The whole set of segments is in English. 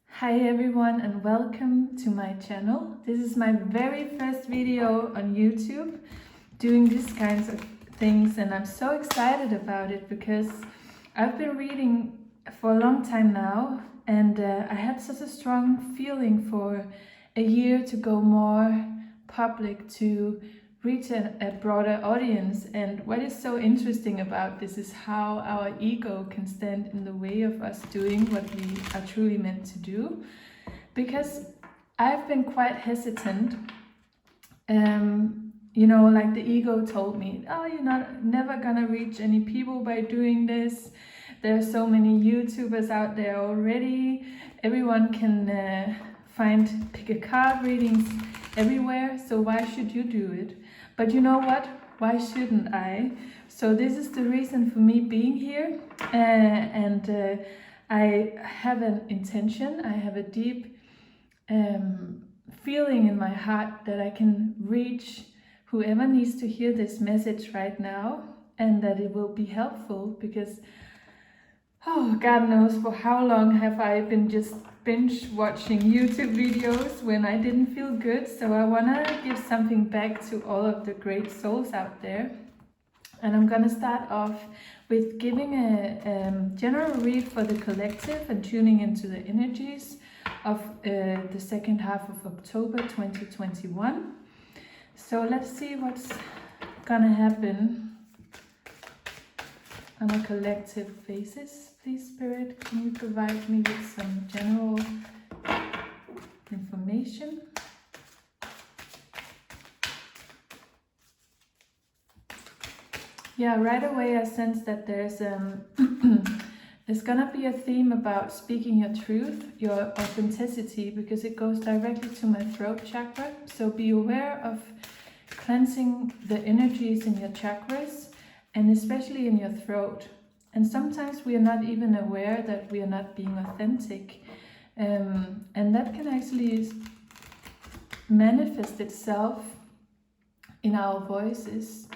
Hi everyone and welcome to my channel. This is my very first video on YouTube doing these kinds of things, and I'm so excited about it because I've been reading for a long time now, and I had such a strong feeling for a year to go more public, to reach a broader audience. And what is so interesting about this is how our ego can stand in the way of us doing what we are truly meant to do. Because I've been quite hesitant. Like the ego told me, oh, you're never gonna reach any people by doing this. There are so many YouTubers out there already. Everyone can find pick a card readings everywhere, so why should you do it? But you know what? Why shouldn't I? So this is the reason for me being here, and I have an intention. I have a deep feeling in my heart that I can reach whoever needs to hear this message right now, and that it will be helpful. Because God knows for how long have I been just binge watching YouTube videos when I didn't feel good. So I want to give something back to all of the great souls out there. And I'm going to start off with giving a general read for the collective and tuning into the energies of the second half of October 2021. So let's see what's going to happen on a collective basis. Please, Spirit, can you provide me with some general information? Yeah, right away I sense that there's gonna be a theme about speaking your truth, your authenticity, because it goes directly to my throat chakra. So be aware of cleansing the energies in your chakras, and especially in your throat. And sometimes we are not even aware that we are not being authentic, and that can actually manifest itself in our voices.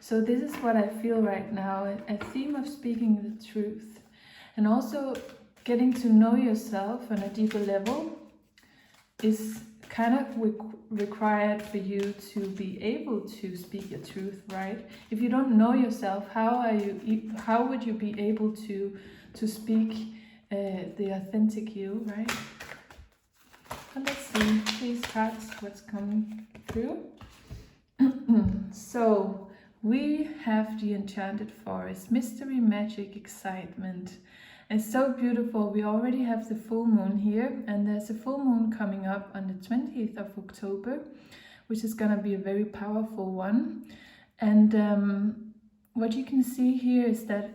So this is what I feel right now, a theme of speaking the truth, and also getting to know yourself on a deeper level is kind of required for you to be able to speak your truth, right? If you don't know yourself, how would you be able to speak the authentic you, right? But let's see, please cards, what's coming through. So we have the Enchanted Forest, mystery, magic, excitement. It's so beautiful. We already have the full moon here, and there's a full moon coming up on the 20th of October, which is going to be a very powerful one. And what you can see here is that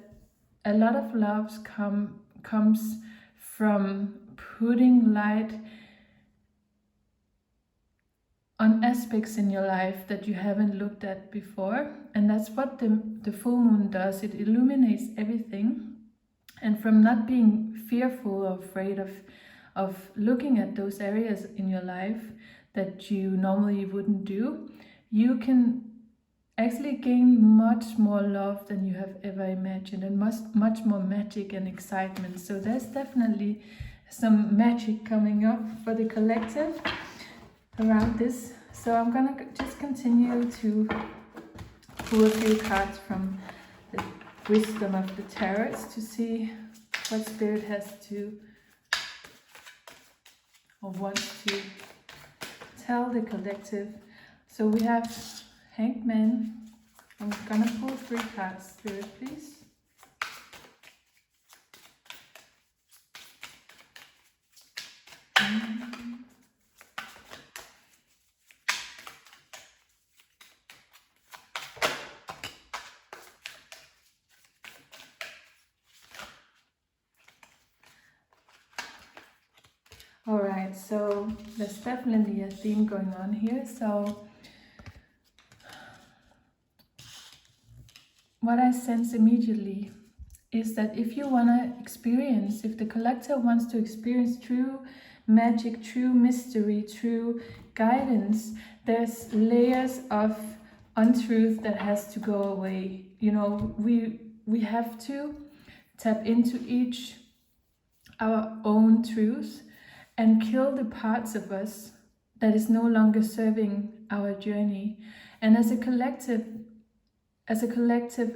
a lot of love comes from putting light on aspects in your life that you haven't looked at before. And that's what the full moon does. It illuminates everything. And from not being fearful or afraid of looking at those areas in your life that you normally wouldn't do, you can actually gain much more love than you have ever imagined, and much more magic and excitement. So there's definitely some magic coming up for the collective around this. So I'm gonna just continue to pull a few cards from the wisdom of the tarot to see what Spirit has to or wants to tell the collective. So we have Hanged Man. I'm gonna pull 3 cards. Spirit, please. Alright, so there's definitely a theme going on here. So what I sense immediately is that if you want to experience, if the collective wants to experience true magic, true mystery, true guidance, there's layers of untruth that has to go away. You know, we have to tap into each our own truth and kill the parts of us that is no longer serving our journey. And as a collective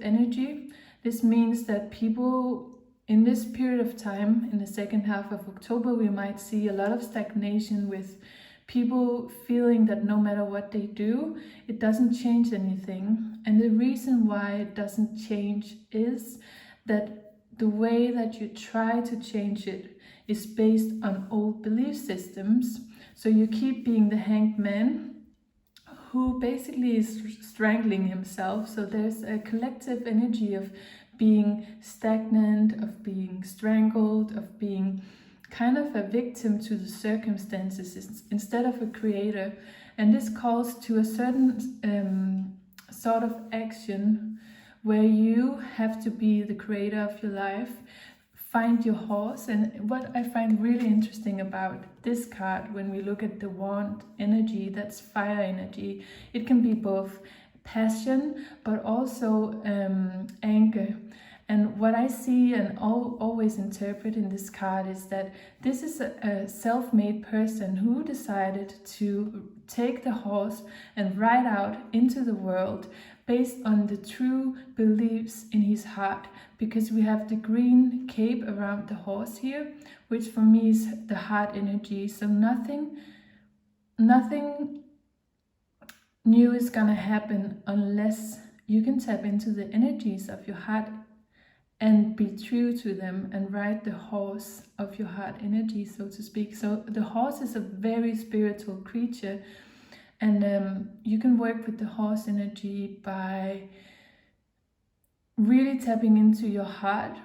energy, this means that people in this period of time, in the second half of October, we might see a lot of stagnation with people feeling that no matter what they do, it doesn't change anything. And the reason why it doesn't change is that the way that you try to change it is based on old belief systems. So you keep being the hanged man who basically is strangling himself. So there's a collective energy of being stagnant, of being strangled, of being kind of a victim to the circumstances instead of a creator. And this calls to a certain sort of action where you have to be the creator of your life, find your horse. And what I find really interesting about this card, when we look at the wand energy, that's fire energy. It can be both passion, but also anger. And what I see and always interpret in this card is that this is a self-made person who decided to take the horse and ride out into the world based on the true beliefs in his heart. Because we have the green cape around the horse here, which for me is the heart energy. So nothing new is gonna happen unless you can tap into the energies of your heart and be true to them and ride the horse of your heart energy, so to speak. So the horse is a very spiritual creature, and you can work with the horse energy by really tapping into your heart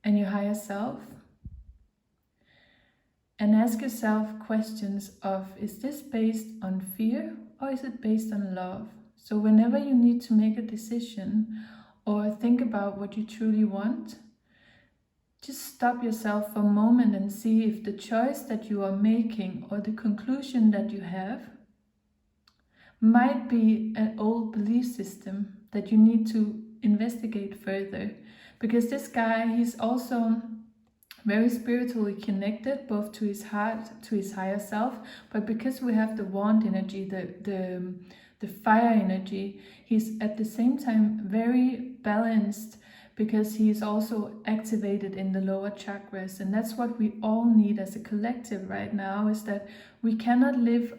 and your higher self, and ask yourself questions of, is this based on fear or is it based on love? So whenever you need to make a decision or think about what you truly want, just stop yourself for a moment and see if the choice that you are making or the conclusion that you have might be an old belief system that you need to investigate further. Because this guy, he's also very spiritually connected, both to his heart, to his higher self, but because we have the wand energy, the fire energy, he's at the same time very balanced, because he's also activated in the lower chakras. And that's what we all need as a collective right now, is that we cannot live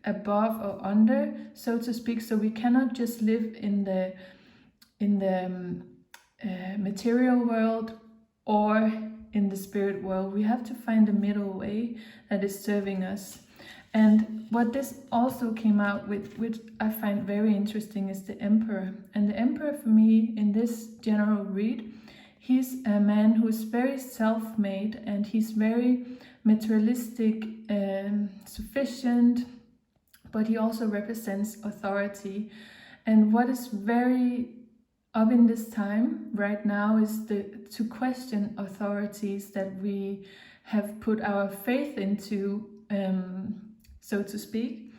above or under, so to speak. So we cannot just live in the material world or in the spirit world. We have to find a middle way that is serving us. And what this also came out with, which I find very interesting, is the Emperor. And the Emperor, for me, in this general read, he's a man who is very self-made, and he's very materialistic and sufficient, but he also represents authority. And what is very up in this time right now is to question authorities that we have put our faith into, so to speak.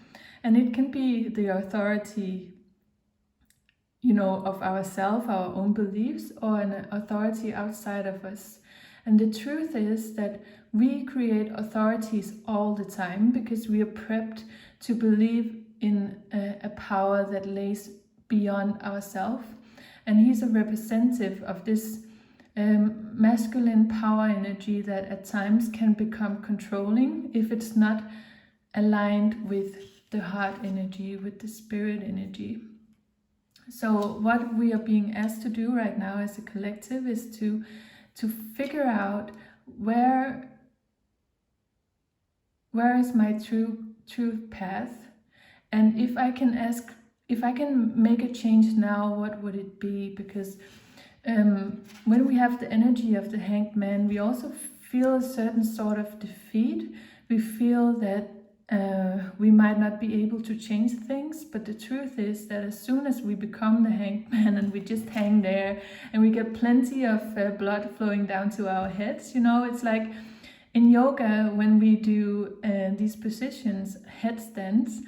And it can be the authority, of ourselves, our own beliefs, or an authority outside of us. And the truth is that we create authorities all the time because we are prepped to believe in a power that lays beyond ourselves. And he's a representative of this masculine power energy that at times can become controlling if it's not aligned with the heart energy, with the spirit energy. So what we are being asked to do right now as a collective is to figure out where is my true path, and if I can make a change now, what would it be? Because when we have the energy of the hanged man, we also feel a certain sort of defeat. We feel that we might not be able to change things, but the truth is that as soon as we become the hanged man and we just hang there and we get plenty of blood flowing down to our heads, it's like in yoga when we do these positions, headstands,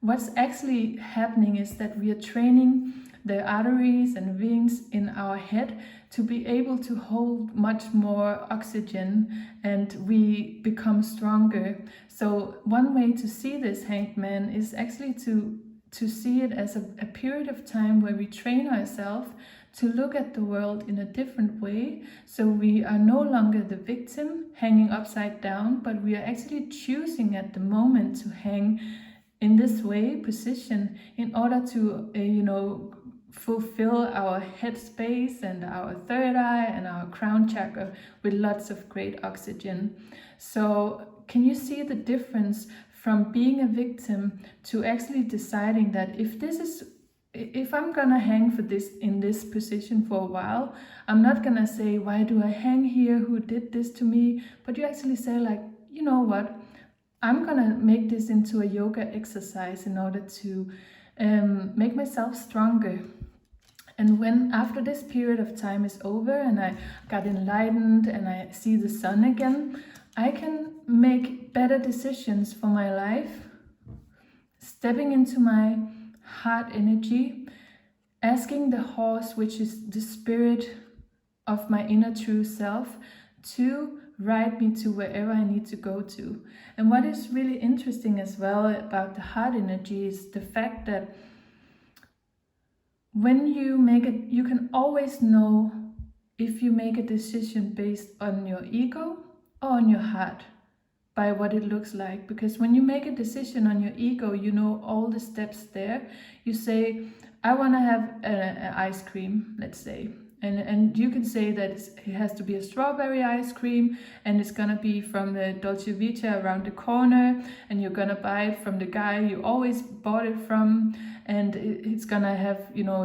what's actually happening is that we are training the arteries and veins in our head to be able to hold much more oxygen, and we become stronger. So one way to see this, Hanged Man, is actually to see it as a period of time where we train ourselves to look at the world in a different way. So we are no longer the victim hanging upside down, but we are actually choosing at the moment to hang in this way, position, in order to, fulfill our head space and our third eye and our crown chakra with lots of great oxygen. So can you see the difference from being a victim to actually deciding that if I'm gonna hang for this in this position for a while, I'm not gonna say, why do I hang here? Who did this to me? But you actually say, like, you know what? I'm gonna make this into a yoga exercise in order to make myself stronger. And when after this period of time is over and I got enlightened and I see the sun again, I can make better decisions for my life, stepping into my heart energy, asking the horse, which is the spirit of my inner true self, to ride me to wherever I need to go to. And what is really interesting as well about the heart energy is the fact that when you make it, you can always know if you make a decision based on your ego or on your heart by what it looks like. Because when you make a decision on your ego, you know all the steps there. You say, I want to have an ice cream, let's say. And you can say that it has to be a strawberry ice cream, and it's gonna be from the Dolce Vita around the corner, and you're gonna buy it from the guy you always bought it from, and it's gonna have,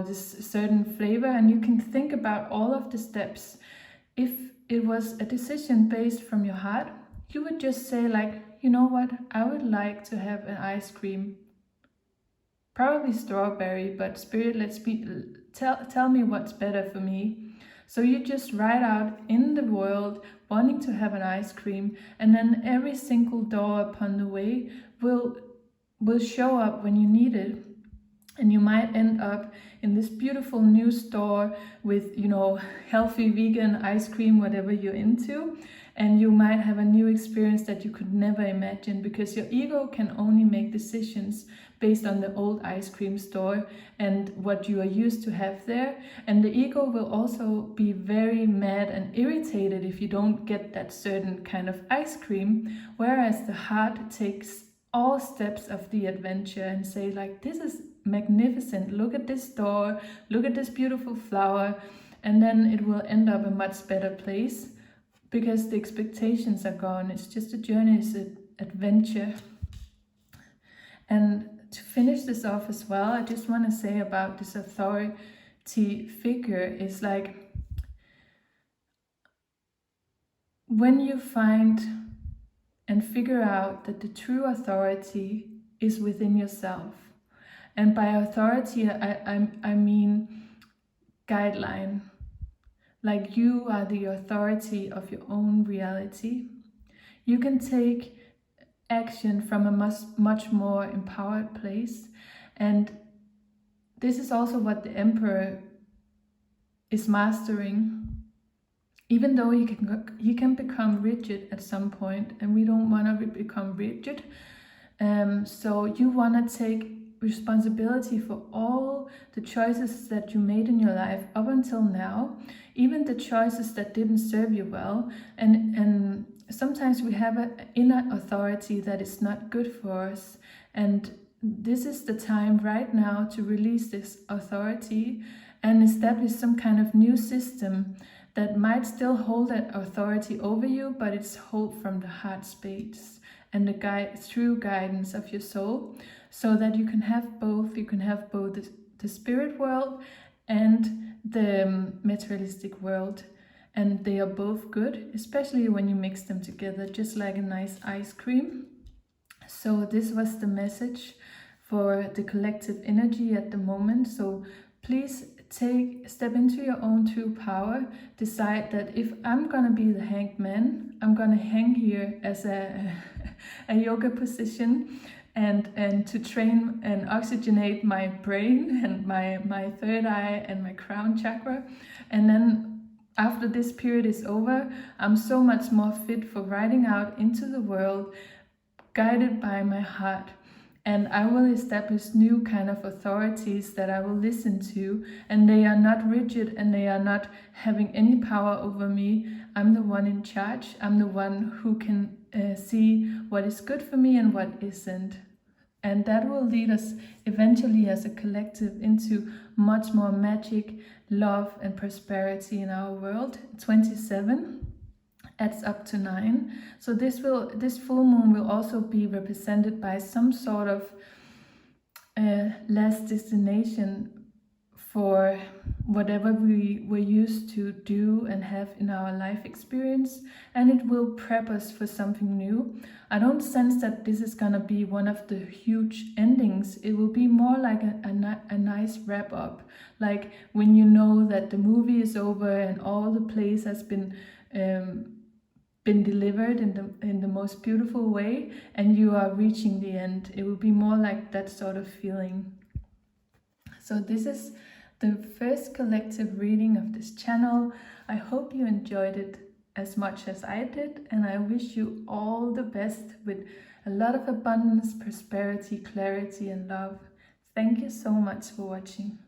this certain flavor, and you can think about all of the steps. If it was a decision based from your heart, you would just say, like, you know what, I would like to have an ice cream, probably strawberry, but spirit, tell me what's better for me. So you just ride out in the world wanting to have an ice cream, and then every single door upon the way will show up when you need it. And you might end up in this beautiful new store with, healthy vegan ice cream, whatever you're into. And you might have a new experience that you could never imagine, because your ego can only make decisions based on the old ice cream store and what you are used to have there. And the ego will also be very mad and irritated if you don't get that certain kind of ice cream, whereas the heart takes all steps of the adventure and say, like, this is magnificent, look at this door, look at this beautiful flower, and then it will end up a much better place, because the expectations are gone. It's just a journey, it's an adventure. And to finish this off as well, I just want to say about this authority figure is, like, when you find and figure out that the true authority is within yourself. And by authority, I mean guideline. Like, you are the authority of your own reality. You can take action from a much more empowered place. And this is also what the Emperor is mastering. Even though he can become rigid at some point, and we don't want to become rigid. So you want to take responsibility for all the choices that you made in your life up until now, even the choices that didn't serve you well. And sometimes we have an inner authority that is not good for us. And this is the time right now to release this authority and establish some kind of new system that might still hold that authority over you, but it's hold from the heart space and the true guidance of your soul, so that you can have both. You can have both the spirit world and the materialistic world, and they are both good, especially when you mix them together, just like a nice ice cream. So this was the message for the collective energy at the moment. So please step into your own true power. Decide that if I'm gonna be the Hanged Man, I'm gonna hang here as a yoga position, and to train and oxygenate my brain and my third eye and my crown chakra. And then after this period is over, I'm so much more fit for riding out into the world, guided by my heart. And I will establish new kind of authorities that I will listen to, and they are not rigid and they are not having any power over me. I'm the one in charge. I'm the one who can see what is good for me and what isn't. And that will lead us eventually as a collective into much more magic, love, and prosperity in our world. 27 adds up to 9. So this full moon will also be represented by some sort of last destination for whatever we were used to do and have in our life experience, and it will prep us for something new. I don't sense that this is gonna be one of the huge endings. It will be more like a nice wrap up, like when you know that the movie is over and all the plays has been delivered in the most beautiful way, and you are reaching the end. It will be more like that sort of feeling. So this is the first collective reading of this channel. I hope you enjoyed it as much as I did, and I wish you all the best with a lot of abundance, prosperity, clarity, and love. Thank you so much for watching.